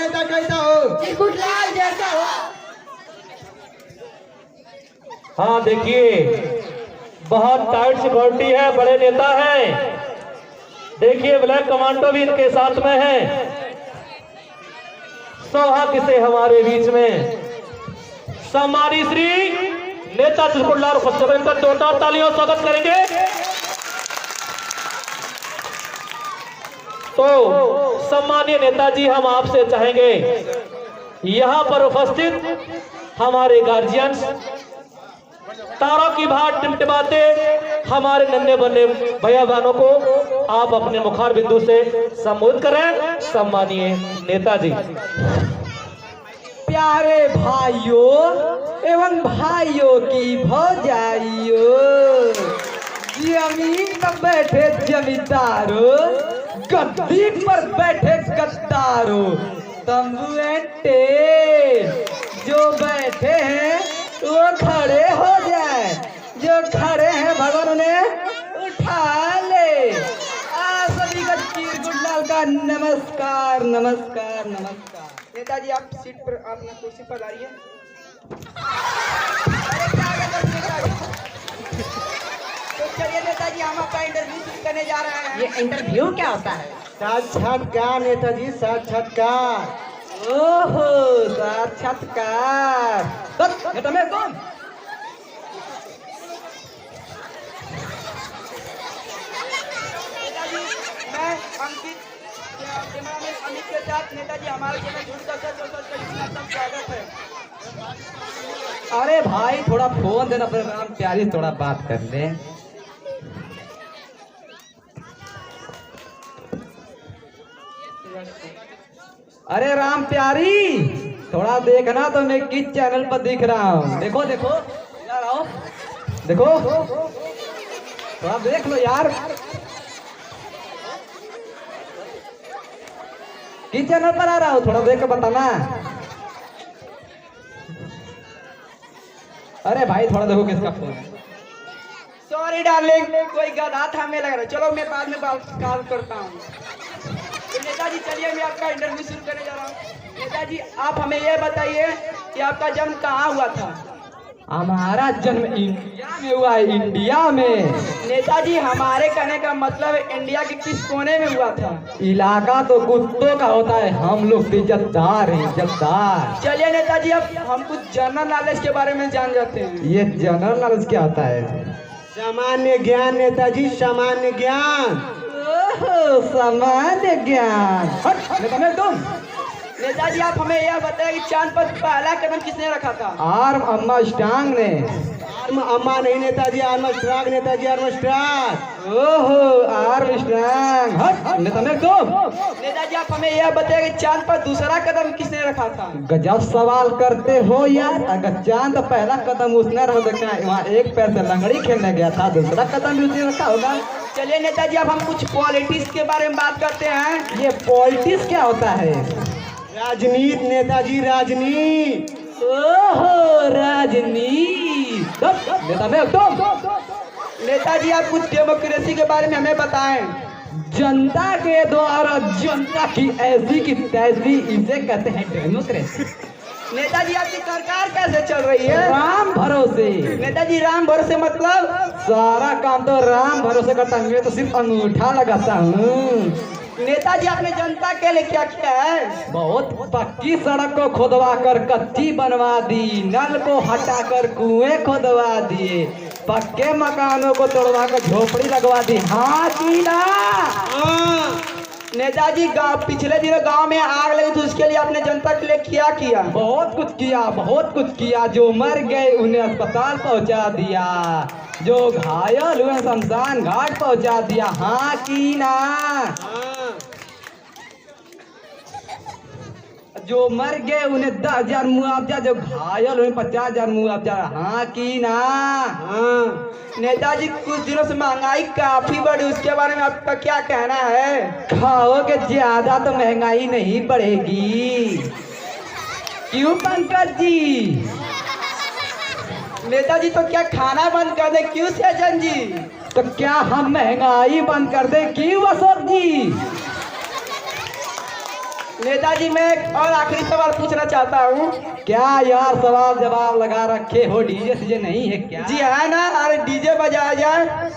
नेता कैसा हो? चिरकुटलाल जैसा हो। हाँ देखिए, बहुत टाइट सिक्योरिटी है, बड़े नेता हैं। देखिए ब्लैक कमांडो भी इनके साथ में है। सौभाग्य से हमारे बीच में सम्मानित श्री नेता चिरकुटलाल उपस्थित हैं। इनका जोरदार तालियों से स्वागत करेंगे। तो सम्मानीय नेताजी, हम आपसे चाहेंगे यहाँ पर उपस्थित हमारे गार्जियंस तारों की भाट टिमटिमाते हमारे नन्हे बन्ने भैया बहनों को आप अपने मुखार बिंदु से संबोधित करें। सम्मानीय नेताजी। प्यारे भाइयों एवं भाइयों की भौजाइयों, जमीन पर बैठे जमींदारों, गद्दी पर बैठे गद्दारों, तंबू टेंट जो बैठे हैं वो खड़े हो जाए, जो खड़े हैं भगवान उन्हें उठा ले। सभी का चिरकुटलाल का नमस्कार नमस्कार नमस्कार। नेताजी आप सीट पर, अपना कुर्सी पर आइए। तो चलिए नेताजी, हम आपका इंटरव्यू शुरू करने जा रहे हैं। ये इंटरव्यू क्या होता है? साक्षात्कार नेताजी, साक्षात्कार। ओहो, साक्षात्कार। तो मैं कौन? नेताजी मैं अंकित, कैमरामैन अमित के साथ नेताजी हमारे चैनल झूठ का स्वागत है। अरे भाई थोड़ा फोन देना पड़ेगा, प्यारी थोड़ा बात कर ले। अरे राम प्यारी, थोड़ा देखना तो मैं किस चैनल पर दिख रहा हूँ। देखो देखो यार, आओ देखो, थोड़ा देख लो यार, किस चैनल पर आ रहा हूँ, थोड़ा देख के बताना। अरे भाई थोड़ा देखो किसका फोन है। सॉरी डार्लिंग, कोई गधा था, मैं लग रहा। चलो मैं बाद में कॉल करता हूँ। तो नेताजी चलिए, मैं आपका इंटरव्यू शुरू करने जा रहा हूँ। नेताजी आप हमें यह बताइए कि आपका जन्म कहाँ हुआ था? हमारा जन्म इंडिया में हुआ है, इंडिया में। नेताजी हमारे कहने का मतलब इंडिया के किस कोने में हुआ था? इलाका तो कुत्तों का होता है, हम लोग इज्जतदार हैं, इज्जतदार। चलिए नेताजी, अब हम कुछ जनरल नॉलेज के बारे में जान जाते हैं। ये जनरल नॉलेज क्या होता है? सामान्य ज्ञान नेताजी, सामान्य ज्ञान। ओह, सामान्य ज्ञान। तुम नेताजी आप हमें यह बताया कि चांद पर पहला कदम किसने रखा था? आर्म आर्मस्ट्रांग ने। आर्म अम्मा नहीं नेताजी, आर्मस्ट्रांग नेताजी, आर्मस्ट्रांग। ओहो, आर्मस्ट्रांग। नेताजी आप हमें यह बताया कि चांद पर दूसरा कदम किसने रखा था? गजब सवाल करते हो यार। अगर चांद पहला कदम उसने रखा, वहाँ एक पैर से लंगड़ी खेलने गया था, दूसरा कदम भी उसने रखा होगा। चलिए नेताजी, अब हम कुछ पॉलिटिक्स के बारे में बात करते हैं। ये पॉलिटिक्स क्या होता है? राजनीति नेताजी, राजनीति। ओहो, राजनीति। नेताजी आप कुछ डेमोक्रेसी के बारे में हमें बताएं। जनता के द्वारा जनता की ऐसी की तैसी, इसे कहते हैं डेमोक्रेसी। नेताजी आपकी सरकार कैसे चल रही है? राम भरोसे। नेताजी राम भरोसे मतलब? सारा काम तो राम भरोसे करता हूँ, मैं तो सिर्फ अंगूठा लगाता हूँ। नेताजी आपने जनता के लिए क्या किया है? बहुत पक्की सड़क को खुदवा कर कच्ची बनवा दी, नल को हटाकर कुएं खुदवा दिए, पक्के मकानों को तोड़वा कर झोपड़ी लगवा दी। हाँ की ना? नेताजी पिछले दिनों गांव में आग लगी थी, उसके लिए आपने जनता के लिए क्या किया? बहुत कुछ किया, बहुत कुछ किया। जो मर गए उन्हें अस्पताल पहुंचा दिया, जो घायल हुए शमशान घाट पहुंचा दिया। हाँ की ना? जो मर गए उन्हें 10,000 मुआवजा, जो घायल हुए 50,000 मुआवजा। हाँ की ना? हाँ। नेताजी कुछ दिनों से महंगाई काफी बढ़ी, उसके बारे में आपका क्या कहना है? खाओगे ज्यादा तो महंगाई नहीं बढ़ेगी। क्यों पंकज जी? नेताजी तो क्या खाना बंद कर दे? क्यों सैजन जी? तो क्या हम महंगाई बंद कर दे? क्यों अशोक जी? नेताजी मैं एक और आखिरी सवाल पूछना चाहता हूँ। क्या यार सवाल जवाब लगा रखे हो, डीजे सीजे नहीं है क्या? जी है ना, अरे डीजे बजाया जाए।